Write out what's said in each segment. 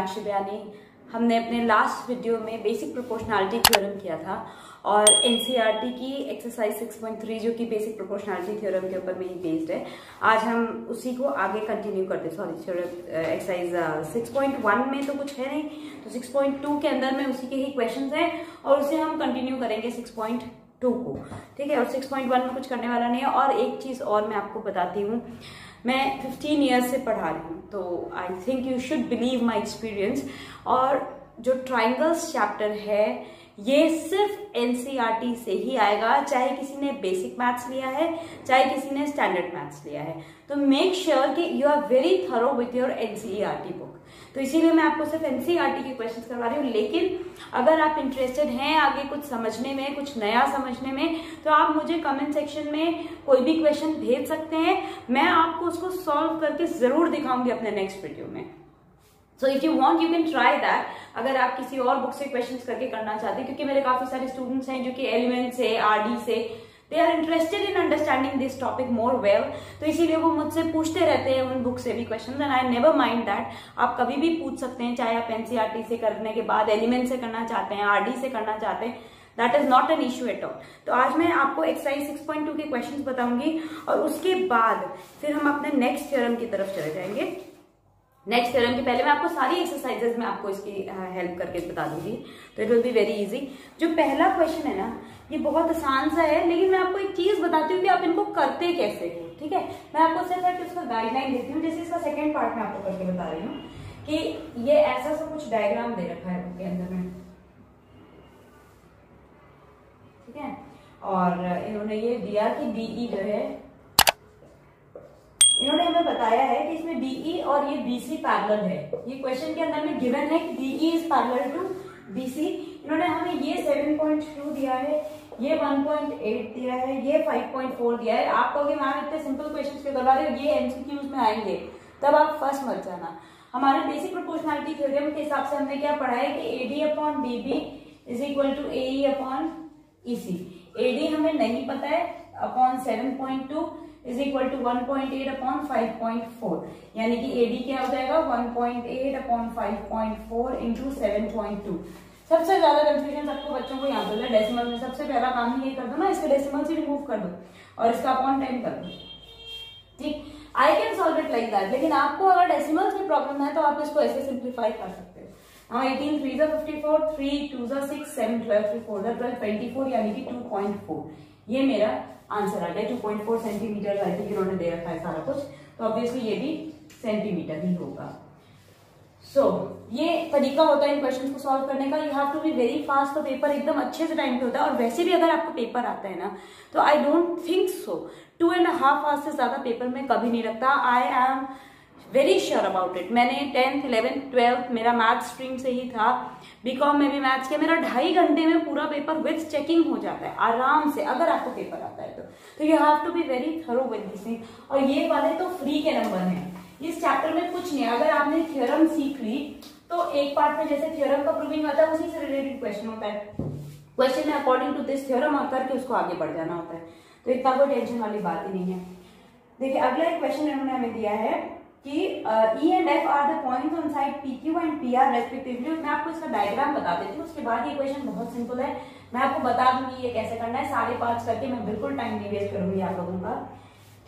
मीनाक्षी बयानी। हमने अपने लास्ट वीडियो में बेसिक प्रोपोर्शनैलिटी थ्योरम किया था और एनसीईआरटी की एक्सरसाइज 6.3 जो कि बेसिक प्रोपोर्शनैलिटी थ्योरम के ऊपर में ही बेस्ड है, आज हम उसी को आगे कंटिन्यू करते हैं। सॉरी, एक्सरसाइज 6.1 में तो कुछ है नहीं, तो 6.2 के अंदर में उसी के ही क्वेश्चंस हैं और उसे हम कंटिन्यू करेंगे 6.2 को, ठीक है। और 6.1 में कुछ करने वाला नहीं है। और एक चीज और मैं आपको बताती हूँ, मैं 15 ईयर्स से पढ़ा रही हूँ, तो I think you should believe my experience. और जो ट्राइंगल्स चैप्टर है ये सिर्फ एनसीईआरटी से ही आएगा, चाहे किसी ने बेसिक मैथ्स लिया है, चाहे किसी ने स्टैंडर्ड मैथ्स लिया है। तो मेक श्योर कि you are very thorough with your NCERT book. तो इसीलिए मैं आपको सिर्फ एनसीईआरटी के क्वेश्चंस करवा रही हूँ। लेकिन अगर आप इंटरेस्टेड हैं आगे कुछ समझने में, कुछ नया समझने में, तो आप मुझे कमेंट सेक्शन में कोई भी क्वेश्चन भेज सकते हैं, मैं आपको उसको सॉल्व करके जरूर दिखाऊंगी अपने नेक्स्ट वीडियो में। So if you want you can try that. अगर आप किसी और बुक से क्वेश्चंस करके करना चाहते हैं, क्योंकि मेरे काफी सारे स्टूडेंट्स हैं जो कि एलिमेंट से, आरडी से, they are interested in understanding this topic more well, तो इसीलिए वो मुझसे पूछते रहते हैं उन बुक से भी question, and I never mind that. आप कभी भी पूछ सकते हैं, चाहे आप एनसीईआरटी से करने के बाद एलिमेंट से करना चाहते हैं, आरडी से करना चाहते हैं, that is not an issue at all. तो आज मैं आपको एक्सरसाइज 6.2 के क्वेश्चन बताऊंगी और उसके बाद फिर हम अपने नेक्स्ट थ्योरम की तरफ चले जाएंगे। नेक्स्ट थ्योरम के पहले मैं आपको सारी एक्सरसाइजेज में आपको इसकी हेल्प करके बता दूंगी, तो it will be very easy. जो पहला क्वेश्चन है ना, ये बहुत आसान सा है, लेकिन मैं आपको एक चीज बताती हूँ कि आप इनको करते कैसे हो, ठीक है। मैं आपको सिर्फ उसका गाइडलाइन देती हूँ। जैसे इसका सेकेंड पार्ट मैं आपको करके बता रही हूँ कि ये ऐसा सा कुछ डायग्राम दे रखा है बुक के अंदर में, ठीक है। और इन्होंने ये दिया कि डीई जो है, इन्होंने हमें बताया है कि इसमें डीई और ये बीसी पैरेलल है। ये क्वेश्चन के अंदर में गिवन है कि DE is parallel to BC. इन्होंने हमें ये 7.2 दिया है, ये 1.8 दिया है, ये 5.4 दिया है। आप कहोगे मैम इतने सिंपल क्वेश्चंस क्यों करवा रहे हो, ये एमसीक्यूज में आएंगे, तब आप फर्स्ट मत जाना। हमारे बेसिक प्रोपोर्शनैलिटी थ्योरम के हिसाब से हमने क्या पढ़ा है कि AD upon BB is equal to AE upon EC. AD हमें नहीं पता है, upon 7.2 is equal to 1.8 upon 5.4, यानी कि एडी क्या हो जाएगा 1.8 अपॉन 5.4 इंटू 7.2। सबसे ज्यादा कंफ्यूजन सबको बच्चों को यहाँ पे डेसिमल में। सबसे पहला काम ही ये कर दो ना, इसके डेसिमल से रिमूव कर दो और इसका अपॉन 10 कर दो, ठीक। I can solve it like that, लेकिन आपको अगर डेसिमल्स में प्रॉब्लम है तो आप इसको ऐसे सिंप्लीफाई कर सकते हो। हाँ, 18 3 54, 3 2 6, 7 12 3 4 12 24, यानी कि 2.4 ये मेरा आंसर आ गया। 2.4 सेंटीमीटर आई थिंक इन्होंने दे रखा है सारा कुछ, तो ऑब्वियसली ये भी सेंटीमीटर ही होगा। सो ये तरीका होता है इन क्वेश्चंस को सॉल्व करने का। You have to be very fast, तो पेपर एकदम अच्छे से टाइम पे होता है। और वैसे भी अगर आपको पेपर आता है ना, तो I don't think so 2.5 hours से ज्यादा पेपर में कभी नहीं लगता। I am very sure about it. मैंने 10th 11th 12th मेरा मैथ स्ट्रीम से ही था, बीकॉम में भी मैथ्स किया। मेरा 2.5 घंटे में पूरा पेपर विद चेकिंग हो जाता है आराम से, अगर आपको पेपर आता है तो you have to be very thorough with this thing. और ये वाले तो फ्री के नंबर हैं, इस चैप्टर में कुछ नहीं है। अगर आपने थ्योरम सीख ली तो एक पार्ट में जैसे थ्योरम का प्रूविंग होता है, उसी से रिलेटेड क्वेश्चन होता है। क्वेश्चन में अकॉर्डिंग टू दिस थ्योरम करके उसको आगे बढ़ जाना होता है, तो इतना कोई टेंशन वाली बात ही नहीं है। देखिए अगला एक क्वेश्चन इन्होंने हमें दिया है कि E and F are the points on side PQ and PR respectively। मैं आपको इसका डायग्राम बता देती हूँ, उसके बाद ये क्वेश्चन बहुत सिंपल है। मैं आपको बता दूंगी ये कैसे करना है, सारे पार्ट्स करके मैं बिल्कुल टाइम नहीं वेस्ट करूंगी आप लोगों का,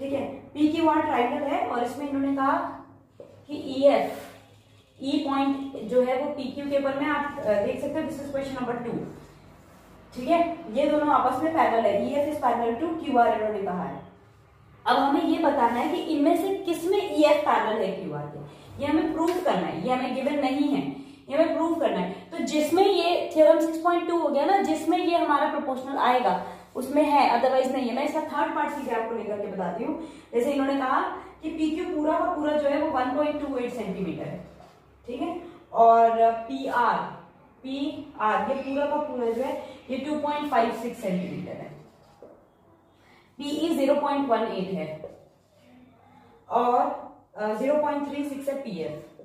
ठीक है। PQR ट्राइंगल है और इसमें इन्होंने कहा कि EF, E पॉइंट जो है वो PQ के ऊपर में आप देख सकते हो। दिस इज क्वेश्चन नंबर 2, ठीक है। ये दोनों आपस में पैरेलल है, EF is parallel to QR इन्होंने कहा है। अब हमें ये बताना है कि इनमें से किसमें EF पैरेलल है QR के, ये हमें प्रूव करना है। ये हमें गिवन नहीं है, ये हमें प्रूव करना है। तो जिसमें ये थ्योरम 6.2 हो गया ना, जिसमें ये हमारा प्रोपोर्शनल आएगा उसमें है, अदरवाइज नहीं है। मैं इसका थर्ड पार्ट सीधे आपको लेकर के बताती हूँ। जैसे इन्होंने कहा कि PQ पूरा का पूरा जो है वो 1.28 सेंटीमीटर है, ठीक है। और PR ये पूरा का पूरा जो है ये 2.56 सेंटीमीटर है। PE 0.18 है और 0.36 है PF।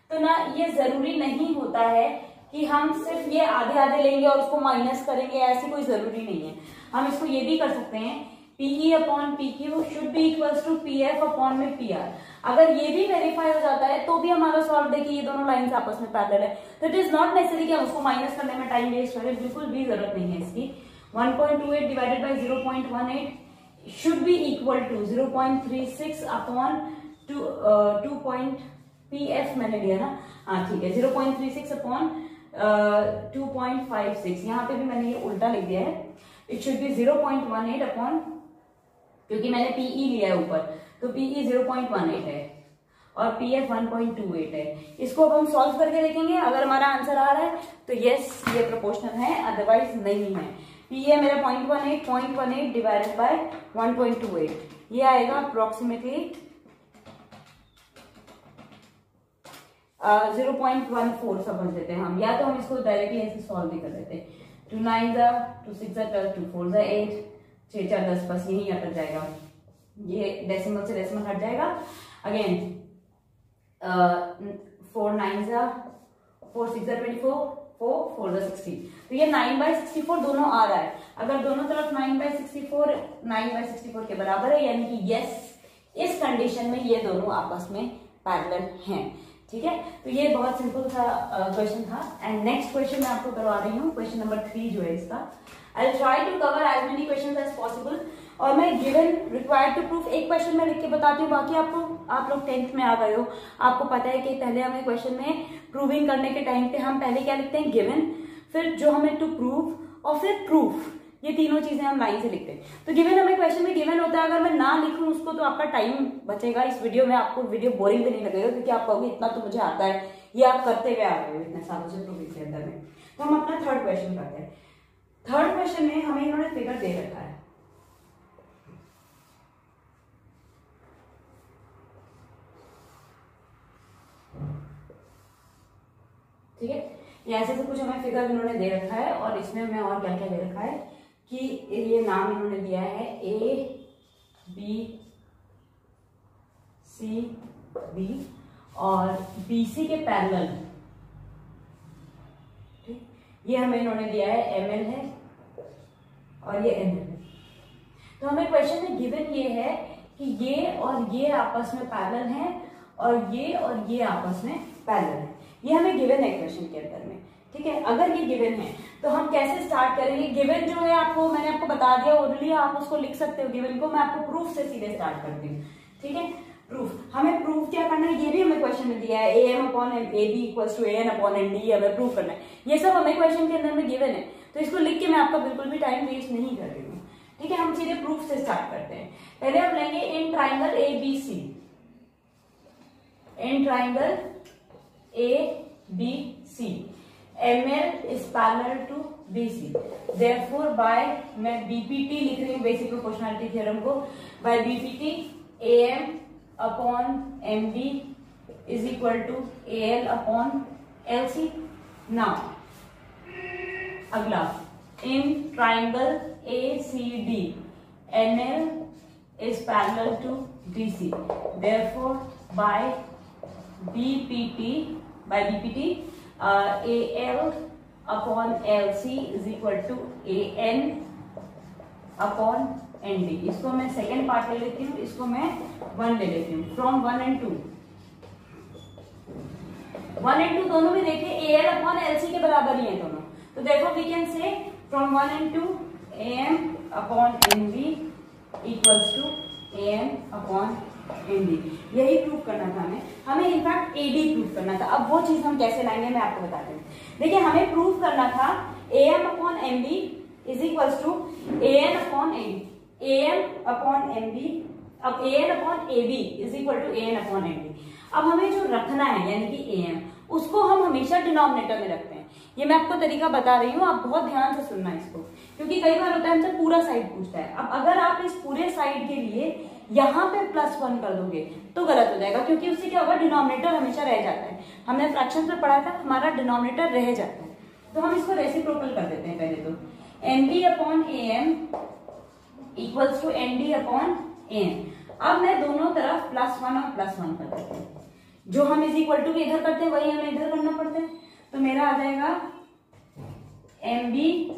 तो ना ये जरूरी नहीं होता है कि हम सिर्फ ये आधे आधे लेंगे और उसको माइनस करेंगे, ऐसी कोई जरूरी नहीं है। हम इसको ये भी कर सकते हैं PE upon PQ should be equals to PF upon में PR। अगर ये भी वेरीफाई हो जाता है तो भी हमारा सॉल्व है कि ये दोनों लाइंस आपस में पैरेलल है। तो इट इज नॉट नेसेसरी कि हम उसको माइनस करने में टाइम वेस्ट करें, बिल्कुल भी जरूरत नहीं है इसकी। 1.28 divided by 0.18 should be equal to 0.36 upon 2. PF मैंने लिया ना, हाँ ठीक है, 0.36 अपॉन 2.56। यहाँ पे भी मैंने ये उल्टा लिख दिया है, इट शुड बी 0.18 अपॉन, क्योंकि मैंने PE लिया है ऊपर, तो PE 0.18 है और PF 1.28 है। इसको अब हम सॉल्व करके देखेंगे, अगर हमारा आंसर आ रहा है तो यस ये प्रोपोर्शनल है, अदरवाइज नहीं है। PE मेरा 0.18 डिवाइडेड बाय 1.28, ये आएगा अप्रोक्सीमेटली 0.14 समझ लेते हैं हम, या तो हम इसको डायरेक्टली ऐसे सॉल्व भी कर देते हैं। 2 9 2 6 12 2 4 8 6 4 10, बस यही अटक जाएगा, ये डेसिमल से डेसिमल हट जाएगा। अगेन 4 9 4 6 24 4 4 60, तो ये 9/64 दोनों आ रहा है। अगर दोनों तरफ 9/64 के बराबर है, यानी कि यस इस कंडीशन में ये दोनों आपस में पैरेलल हैं। ठीक है, तो ये बहुत सिंपल सा क्वेश्चन था। एंड नेक्स्ट क्वेश्चन मैं आपको करवा रही हूँ, क्वेश्चन नंबर 3 जो है इसका। I will try to cover as many questions as possible, और मैं गिवन रिक्वायर्ड टू प्रूफ एक क्वेश्चन में लिख के बताती हूँ, बाकी आप लोग 10th में आ गए हो, आपको पता है कि पहले हमें क्वेश्चन में प्रूविंग करने के टाइम पे हम पहले क्या लिखते हैं, गिवन, फिर जो हमें टू प्रूव और फिर प्रूफ, ये तीनों चीजें हम लाइन से लिखते हैं। तो गिवन हमें क्वेश्चन में गिवन होता है, अगर मैं ना लिखूं उसको तो आपका टाइम बचेगा इस वीडियो में, आपको वीडियो बोरिंग भी नहीं लगेगा, क्योंकि आप कहोगे इतना तो मुझे आता है, ये आप करते हुए आ रहे हो इतने सालों से प्रूविंग के अंदर में। तो हम अपना थर्ड क्वेश्चन करते हैं। थर्ड क्वेश्चन में हमें इन्होंने फिगर दे रखा है, ठीक है, ये ऐसे से कुछ हमें फिगर इन्होंने दे रखा है, और इसमें हमें और क्या क्या दे रखा है कि ये नाम इन्होंने दिया है ABCD और BC के पैरेलल, ठीक, ये हमें इन्होंने दिया है ML है और ये ML है। तो हमें क्वेश्चन में गिवन ये है कि ये और ये आपस में पैरेलल हैं और ये आपस में पैरेलल है, ये हमें गिवन है क्वेश्चन के अंदर में। ठीक है, अगर ये गिवन है तो हम कैसे स्टार्ट करेंगे। गिवन जो है आपको मैंने आपको बता दिया ऑलरेडी, आप उसको लिख सकते हो गिवन को, मैं आपको प्रूफ से सीधे स्टार्ट करती हूँ। ठीक है, प्रूफ, हमें प्रूफ क्या करना है, ये भी हमें क्वेश्चन में दिया है, AM upon AB equals to AN upon ND, हमें प्रूफ करना है। ये सब हमें क्वेश्चन के अंदर में गिवन है, तो इसको लिख के मैं आपका बिल्कुल भी टाइम वेस्ट नहीं कर रही हूँ। ठीक है, हम सीधे प्रूफ से स्टार्ट करते हैं। पहले हम लेंगे in triangle ABC, in triangle ABC ML is parallel to BC, therefore by, मैं BPT लिख रही हूँ, बेसिक प्रोपोर्शनलिटी थ्योरम को, by BPT AM upon MB is equal to AL upon LC। now अगला, in triangle ACD NL is parallel to DC, therefore by BPT AL upon LC is equal to AN upon ND। इसको मैं second part ले लेती हूँ, इसको मैं 1 ले लेती हूँ। फ्रॉम 1 and 2, 1 and 2 दोनों भी देखिए AL upon LC के बराबर ही है दोनों, तो देखो we can say from 1 and 2 AM upon NB equals to AN upon ND। यही प्रूफ करना था हमें इनफैक्ट AD प्रूफ करना था। अब वो चीज हम कैसे लाएंगे मैं आपको बताती हूँ। देखिए, हमें प्रूफ करना था AM upon MB is equals to AN upon AB, AM upon MB, अब AN upon AB is equal to AN upon MB। अब हमें जो रखना है यानी कि AM, उसको हम हमेशा डिनोमिनेटर में रखते हैं। ये मैं आपको तरीका बता रही हूँ, आप बहुत ध्यान से सुनना इसको, क्योंकि कई बार होता है हमसे पूरा साइड पूछता है। अब अगर आप इस पूरे साइड के लिए यहाँ पे +1 कर दोगे तो गलत हो जाएगा, क्योंकि उससे क्या होगा, डिनोमिनेटर हमेशा रह जाता है। हमने फ्रैक्शन में पढ़ा था, हमारा डिनोमिनेटर रह जाता है, तो हम इसको रेसिप्रोकल कर देते हैं। पहले तो NB upon AM equals to ND upon AN। अब मैं दोनों तरफ +1 और +1 कर देती हूँ, जो हम इज इक्वल टू इधर करते हैं वही हमें इधर करना पड़ता है। तो मेरा आ जाएगा MB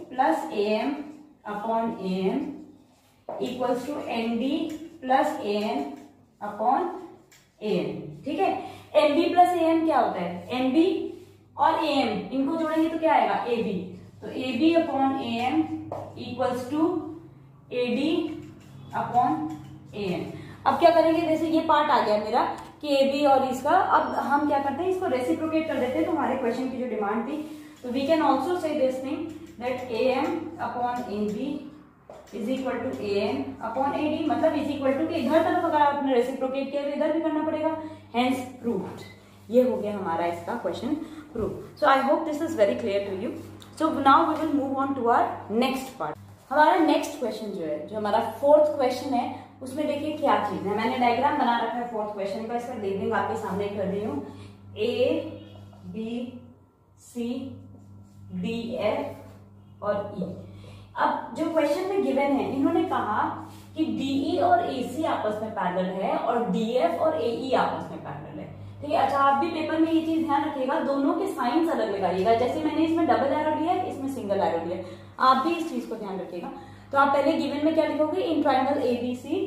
plus AM upon AM equals to N D plus A N upon A N. ठीक है, N B plus A N क्या होता है, एन बी और ए एम इनको जोड़ेंगे तो क्या आएगा, ए बी। तो A B upon A M equals to A D upon A N. अब क्या करेंगे, जैसे ये पार्ट आ गया मेरा कि ए बी और इसका, अब हम क्या करते हैं, इसको रेसिप्रोकेट कर देते हैं। तो हमारे क्वेश्चन की जो डिमांड थी, तो we can also say this thing that A M upon A B is equal to A N upon A D, मतलब इज इक्वल टू, इधर तरफ अगर आपने रेसिप्रोकेट किया तो इधर भी करना पड़ेगा, हेंस प्रूव्ड। ये हो गया हमारा इसका question prove. So I hope this is very clear to you. So now we will move on to our next part. हमारा नेक्स्ट क्वेश्चन जो है, जो हमारा फोर्थ क्वेश्चन है, उसमें देखिए क्या चीज है। मैंने डायग्राम बना रखा है फोर्थ क्वेश्चन का, इसका रीडिंग आपके सामने कर रही हूँ। A B C D F और ई। अब जो क्वेश्चन में गिवन है, इन्होंने कहा कि डीई और एसी आपस में पैरेलल है और डीएफ और एई आपस में पैरेलल है। ठीक है, अच्छा आप भी पेपर में ये चीज ध्यान रखिएगा, दोनों के साइंस अलग लगाइएगा। जैसे मैंने इसमें डबल एरो लिया है, इसमें सिंगल एरो लिया है, आप भी इस चीज को ध्यान रखिएगा। तो आप पहले गिवन में क्या लिखोगे, in triangle ABC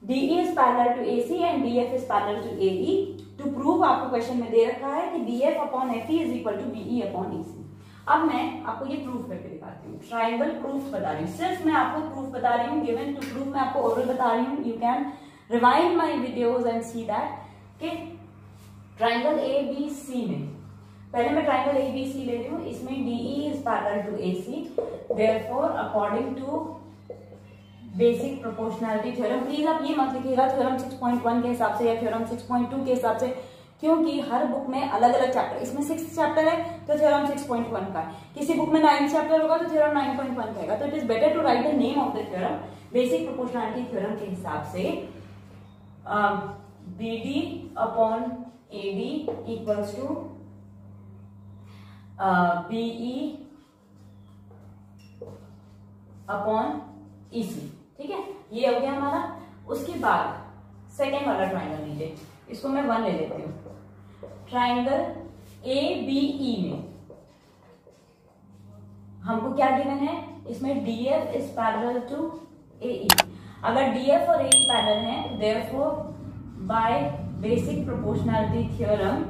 DE is parallel to AC and DF is parallel to AE. To prove आपको क्वेश्चन में दे रखा है कि DF upon FE is equal to BE upon AC. अब मैं आपको ये प्रूफ करके दिखाती हूँ, ट्राइंगल प्रूफ बता रही हूँ, सिर्फ मैं आपको प्रूफ बता रही हूँ, गिवन टू प्रूफ मैं आपको ओरल बता रही हूँ। You can rewind my videos and see that कि ट्राइंगल ए बी सी में, पहले मैं ट्राइंगल ए बी सी ले रही हूँ, इसमें DE is parallel to AC, therefore according to basic proportionality theorem, please आप ये मत लिखिएगा थ्योरम 6.1 के हिसाब से या थ्योरम 6.2 के हिसाब से, क्योंकि हर बुक में अलग अलग चैप्टर, इसमें 6th चैप्टर है तो थ्योरम 6.1 का है, किसी बुक में 9th चैप्टर होगा तो थ्योरम 9.1 का है। तो it is better to write the name of the theorem basic proportionality theorem के हिसाब से। B D upon A D equals to BE upon EC. ठीक है, ये हो गया हमारा। उसके बाद सेकेंड वाला ट्राइंगल लीजिए, इसको मैं 1 ले लेती हूँ। ट्राइंगल ए बी ई में हमको क्या गिवन है, इसमें डीएफ इज पैरेलल टू एई। अगर डीएफ और एई पैरेलल है, therefore by basic proportionality theorem,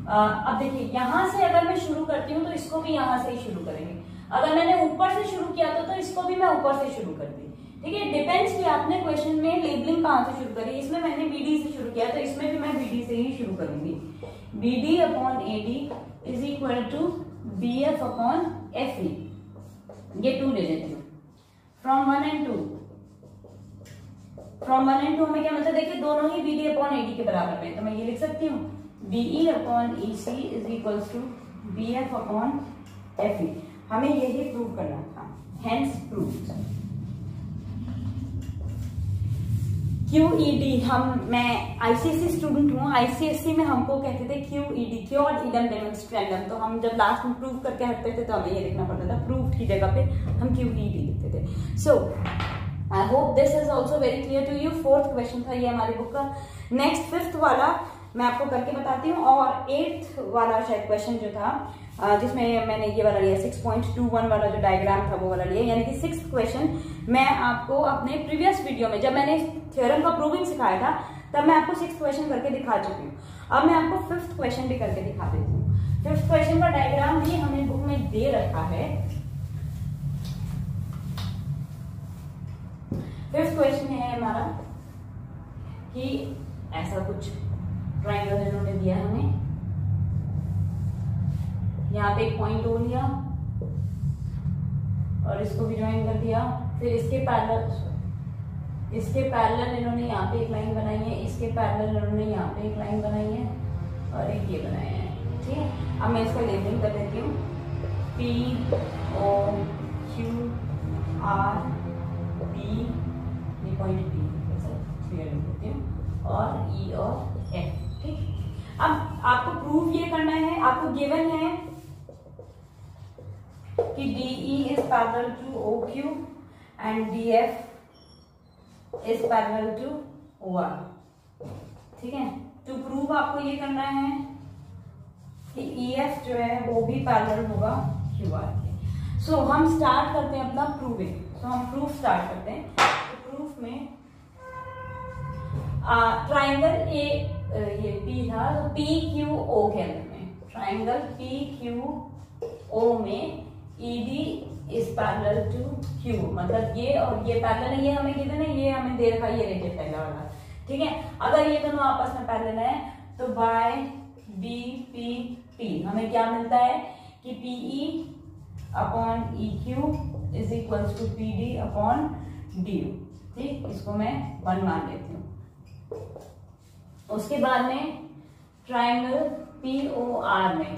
अब देखिए यहां से अगर मैं शुरू करती हूँ तो इसको भी यहां से ही शुरू करेंगे, अगर मैंने ऊपर से शुरू किया तो इसको भी मैं ऊपर से शुरू कर दी। ठीक है, डिपेंड्स कि आपने क्वेश्चन में लेबलिंग कहां से शुरू करी। इसमें मैंने बीडी से शुरू किया तो इसमें भी मैं बीडी से ही शुरू करूंगी। BD upon AD is equal to BF upon FE, ये 2 ले लेती हूँ। फ्रॉम 1 and 2, फ्रॉम 1 and 2 में क्या मतलब, देखिए दोनों ही बीडी अपॉन एडी के बराबर में, तो मैं ये लिख सकती हूँ BE upon EC is equal to BF upon FE. हमें यही प्रूव करना था, हेंस प्रूव्ड। QED, मैं आईसीएससी स्टूडेंट हूँ, आईसीएससी में हमको कहते थे QED, क्योर इडम डेमोन्स्ट्रेंडम। तो हम जब लास्ट में प्रूव करके हटते थे तो हमें ये लिखना पड़ता था, प्रूव्ड की जगह पे हम QED लिखते थे। So I hope this is also very clear to you. 4th question था ये हमारी बुक का। नेक्स्ट 5th वाला मैं आपको करके बताती हूँ, और 8th वाला शायद क्वेश्चन जो था, जिसमें मैंने ये वाला लिया 6.21 वाला जो डायग्राम था वो वाला लिया, यानी कि 6th क्वेश्चन मैं आपको अपने प्रीवियस वीडियो में, जब मैंने थ्योरम का प्रूविंग सिखाया था तब मैं आपको 6th क्वेश्चन करके दिखा चुकी हूँ। अब मैं आपको 5th क्वेश्चन भी करके दिखा देती हूँ। 5th क्वेश्चन का डायग्राम भी हमें बुक में दे रखा है। 5th क्वेश्चन है हमारा कि ऐसा कुछ ट्राइंगल इन्होंने दिया हमें, यहाँ पे एक पॉइंट हो लिया और इसको भी ज्वाइन कर दिया, फिर इसके पैरेलल इन्होंने यहाँ पे एक लाइन बनाई है, इसके पैरेलल इन्होंने यहाँ पे एक लाइन बनाई है और एक ये बनाया है। ठीक है, अब मैं इसका लेबलिंग कर देती हूँ, P O Q R B, ये पॉइंट P क्लियर लिख देती हूँ, और E और F। ठीक, अब आपको प्रूफ ये करना है, आपको गिवन है कि DE is parallel to OQ and DF is parallel to OR। ठीक है, टू प्रूव आपको ये करना है कि EF जो है वो भी पैरेलल होगा QR के। सो हम स्टार्ट करते हैं अपना प्रूविंग। तो हम प्रूफ स्टार्ट करते हैं। प्रूफ में ट्राइंगल ये पी था, तो पी क्यू ओ के अंदर में ट्राइंगल पी क्यू ओ में ED is parallel to Q, मतलब ये और ये पैरेलल है, ये हमें गिवन है, ये हमें दे रखा है, ये रेटेड पहला वाला, ठीक है। अगर ये दोनों आपस में पैरेलल है तो बाय बी पी पी हमें क्या मिलता है कि PE upon E Q is equal to P D upon D U, ठीक। इसको मैं 1 मान लेती हूँ। उसके बाद में ट्राइंगल पी ओ आर में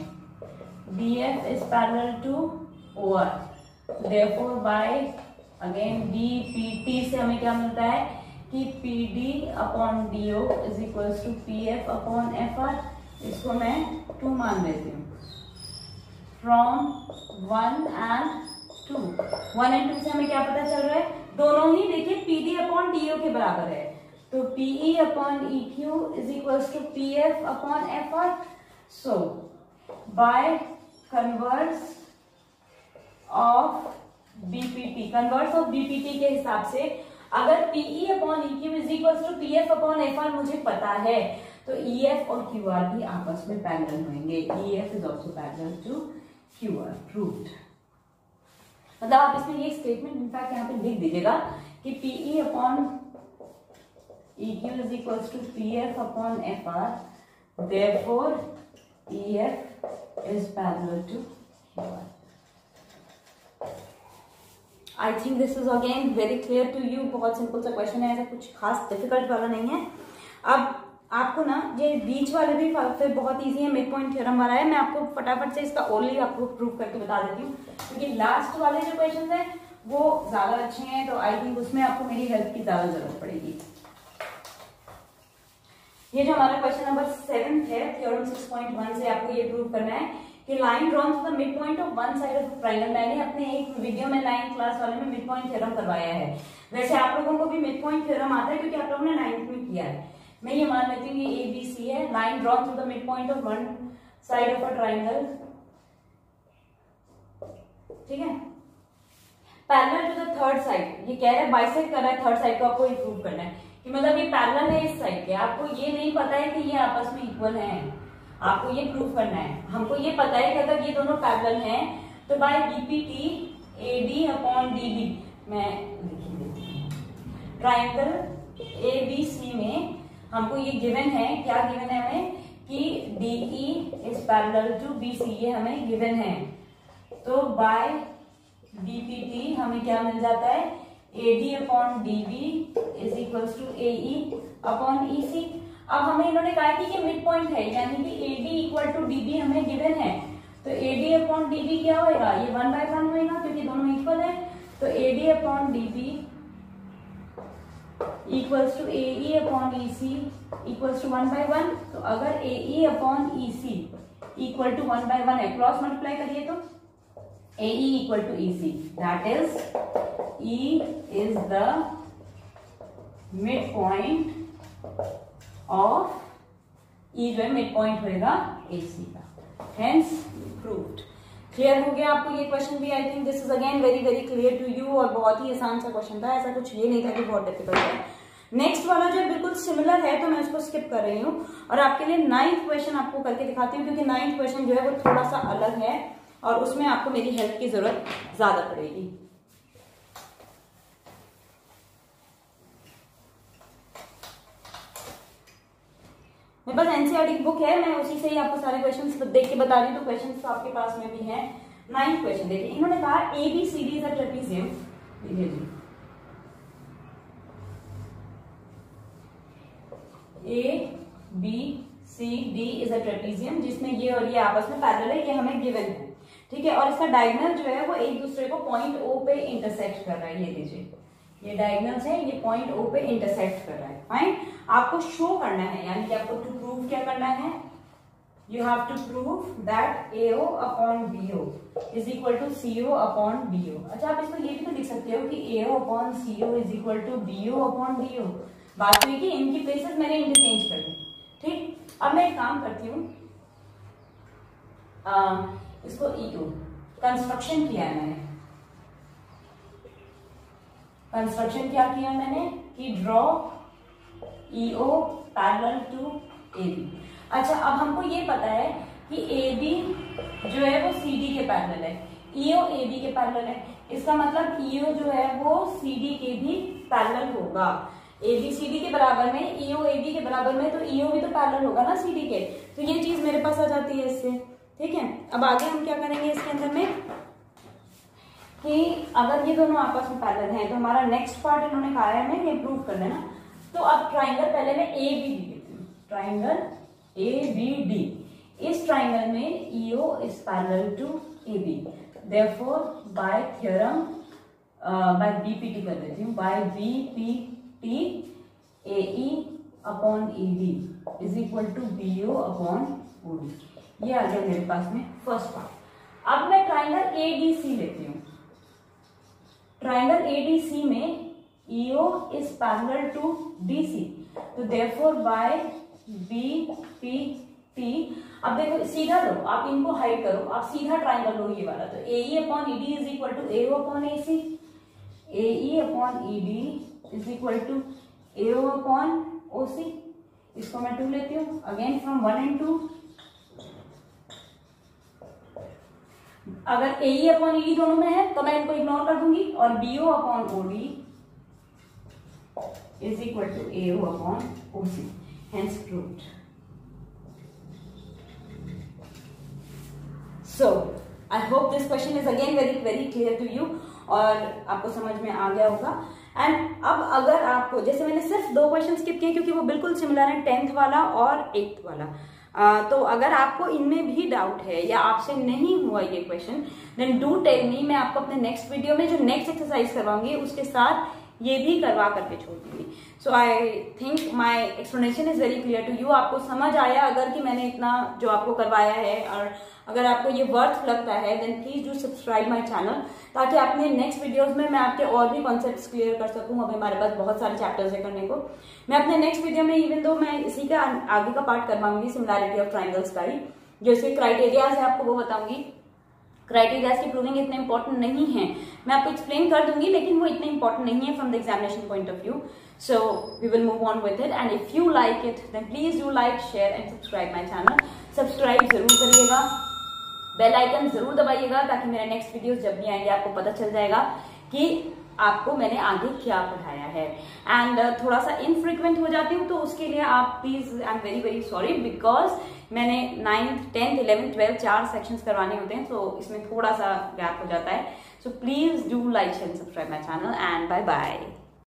B F is parallel to O R, therefore by again D P T से हमें क्या मिलता है कि P D upon D O is equal to P F upon F R. इसको मैं 2 मान लेती हूँ। फ्रॉम 1 and 2, 1 and 2 से हमें क्या पता चल रहा है, दोनों ही देखिए P D upon D O के बराबर है, तो PE upon E Q is equal to P F upon F R. So by converse of BPT, converse of BPT के हिसाब से अगर PE upon E Q is equal to P F upon F R मुझे पता है, तो E F और Q R भी आपस में पैरेलल होंगे। E F is also parallel to Q are, proved. मतलब आप इसमें ये स्टेटमेंट इनफैक्ट यहाँ पे लिख दीजिएगा कि PE upon E Q is equal to P F upon F R, therefore E F is parallel to Q R. I think this is again very clear to you. बहुत simple सा question है, ऐसा कुछ खास difficult वाला नहीं है। अब आपको ना ये बीच वाले भी फिर बहुत इजी है, मिड पॉइंट थ्योरम वाला है। मैं आपको फटाफट से इसका ओनली आपको प्रूव करके बता देती हूँ, क्योंकि लास्ट वाले जो क्वेश्चन है वो ज्यादा अच्छे हैं, तो आई थिंक उसमें आपको मेरी हेल्प की ज्यादा जरूरत पड़ेगी। ये जो हमारा क्वेश्चन नंबर 7 है, थ्योरम 6.1 से आपको ये प्रूव करना है कि line drawn to the mid point of one side of triangle. मैंने अपने एक वीडियो में 9th क्लास वाले में मिड पॉइंट थ्योरम करवाया है। वैसे आप लोगों को भी मिड पॉइंट थ्योरम आता है, क्योंकि आप लोगों ने 9th में किया है। मैं ये मान लेती हूँ ये ए बी सी है, line drawn to the mid point of one side of a triangle, ठीक है, parallel to the third side. ये कह रहा है बाइसेक्ट कर रहा है थर्ड साइड को, आपको ये प्रूव करना है कि मतलब ये पैरेलल है इस साइड के। आपको ये नहीं पता है कि ये आपस में इक्वल है, आपको ये प्रूव करना है। हमको ये पता है कि अगर ये दोनों पैरेलल हैं तो by BPT A D upon D B, मैं लिख देती हूँ। ट्राइंगल ए बी सी में हमको ये गिवन है, क्या गिवन है हमें कि DE is parallel to BC, ये हमें गिवन है। तो बाय बीपीटी हमें क्या मिल जाता है, AD upon DB is equal to AE upon EC. अब हमें इन्होंने कहा कि ये मिड पॉइंट है, यानी कि एडी इक्वल टू डीबी हमें गिवन है, तो एडी अपॉन डीबी क्या होएगा, ये 1/1 होएगा, क्योंकि दोनों इक्वल है। तो AD upon DB equals to AE upon EC equals to 1/1। तो अगर AE upon EC equal to 1/1 है, क्रॉस मल्टीप्लाई करिए तो AE equal to EC, that is E is the midpoint of E जो है midpoint होएगा AC का, hence proved। Clear हो गया आपको ये क्वेश्चन भी? I think this is again very very clear to you, और बहुत ही आसान सा क्वेश्चन था, ऐसा कुछ ये नहीं था कि बहुत डिफिकल्ट है। नेक्स्ट वाला जो है बिल्कुल सिमिलर है, तो मैं उसको स्किप कर रही हूँ और आपके लिए 9th क्वेश्चन आपको करके दिखाती हूँ, क्योंकि 9th क्वेश्चन जो है वो थोड़ा सा अलग है और उसमें आपको मेरी हेल्प की जरूरत ज्यादा पड़ेगी। मेरे पास एनसीईआरटी की बुक है, मैं उसी से ही आपको सारे क्वेश्चंस देख के बता रही हूँ, तो क्वेश्चंस तो आपके पास में भी हैं। 9th क्वेश्चन देखिए, इन्होंने कहा ABCD इज अ ट्रेपेजियम। देखिए जी, ABCD इज अ ट्रेपेजियम जिसमें ये और ये आपस में पैरेलल है, ये हमें गिवन है, ठीक है। और इसका डायगोनल जो है वो एक दूसरे को पॉइंट O पे इंटरसेक्ट कर रहा है। ये देखिए, ये डायगोनल्स है, ये पॉइंट O पे इंटरसेक्ट कर रहा है। फाइन, आपको शो करना है, यानी कि आपको टू प्रूव क्या करना है, you have to prove that AO upon BO is equal to CO upon BO। अच्छा, आप इसको ये भी तो लिख सकते हो कि AO upon CO is equal to BO upon BO। बात हुई कि इनकी प्लेसेस मैंने इंटरचेंज कर दी, ठीक। अब मैं एक काम करती हूँ, इसको EU कंस्ट्रक्शन किया है मैंने, कंस्ट्रक्शन क्या किया मैंने कि draw EO parallel to AB। अच्छा, अब हमको ये पता है कि AB जो है वो CD के पैरेलल है, EO AB के पैरेलल है। इसका मतलब EO जो है वो CD के भी पैरेलल होगा। AB CD के बराबर में, EO AB के बराबर में, तो EO भी तो पैरेलल होगा ना CD के। तो ये चीज मेरे पास आ जाती है इससे। ठीक है, अब आगे हम क्या करेंगे इसके अंदर में कि अगर ये दोनों आपस में पैरेलल हैं तो हमारा नेक्स्ट पार्ट इन्होंने कहा है हमें ये प्रूव कर लेना। तो अब ट्राइंगल पहले मैं ABD लेती हूँ, ट्राइंगल ABD। इस ट्राइंगल में EO is parallel to AB, therefore by theorem by BPT कर देती हूँ, by BPT AE upon ED is equal to BO upon OD। ये आ गया मेरे पास में फर्स्ट पार्ट। अब मैं ट्राइंगल ADC लेती हूँ। ट्राइंगल ADC में EO is parallel to DC, तो देयरफॉर बाय BPT। अब देखो सीधा लो, आप इनको हाइड करो, आप सीधा ट्राइंगल लो ये वाला, तो AE upon ED is equal to AO upon AC, AE upon ED is equal to AO upon OC। इसको मैं 2 लेती हूँ, अगेन फ्रॉम 1 and 2। अगर AE अपॉन ED दोनों में है तो मैं इनको इग्नोर कर दूंगी, और BO upon OD is equal to AO upon OC, hence proved. So I hope this question is again very very clear to you, और आपको समझ में आ गया होगा। एंड अब अगर आपको, जैसे मैंने सिर्फ 2 क्वेश्चन स्किप किए क्योंकि वो बिल्कुल सिमिलर है, 10th वाला और 8th वाला। तो अगर आपको इनमें भी डाउट है या आपसे नहीं हुआ ये question, then do tell me. मैं आपको अपने नेक्स्ट वीडियो में जो नेक्स्ट एक्सरसाइज करवाऊंगी उसके साथ ये भी करवा करके छोड़ दूंगी। So I think my explanation is very clear to you. आपको समझ आया अगर कि मैंने इतना जो आपको करवाया है, और अगर आपको ये वर्थ लगता है then please do subscribe my channel, ताकि अपने नेक्स्ट वीडियोस में मैं आपके और भी कॉन्सेप्ट्स क्लियर कर सकूं। अभी हमारे पास बहुत सारे चैप्टर्स है करने को। मैं अपने नेक्स्ट वीडियो में इवन दो मैं इसी का आगे का पार्ट करवाऊंगी, सिमिलैरिटी ऑफ ट्राइंगल्स का ही, जो इसके क्राइटेरियाज है आपको वो बताऊंगी। क्राइटेरियाज की प्रूविंग इतने इंपॉर्टेंट नहीं है, मैं आपको एक्सप्लेन कर दूंगी, लेकिन वो इतने इंपॉर्टेंट नहीं है from the examination point of view. So we will move on with it, and if you like it then please do like, share and subscribe my channel। Subscribe जरूर करिएगा, बेल आइकन जरूर दबाइएगा, ताकि मेरे next videos जब भी आएंगे आपको पता चल जाएगा कि आपको मैंने आगे क्या पढ़ाया है। एंड थोड़ा सा इनफ्रीक्वेंट हो जाती हूँ तो उसके लिए आप please, I am very very sorry, because मैंने 9th 10th 11th 12th 4 sections करवाने होते हैं, तो इसमें थोड़ा सा गैप हो जाता है। So please do like share and subscribe my channel, and bye bye.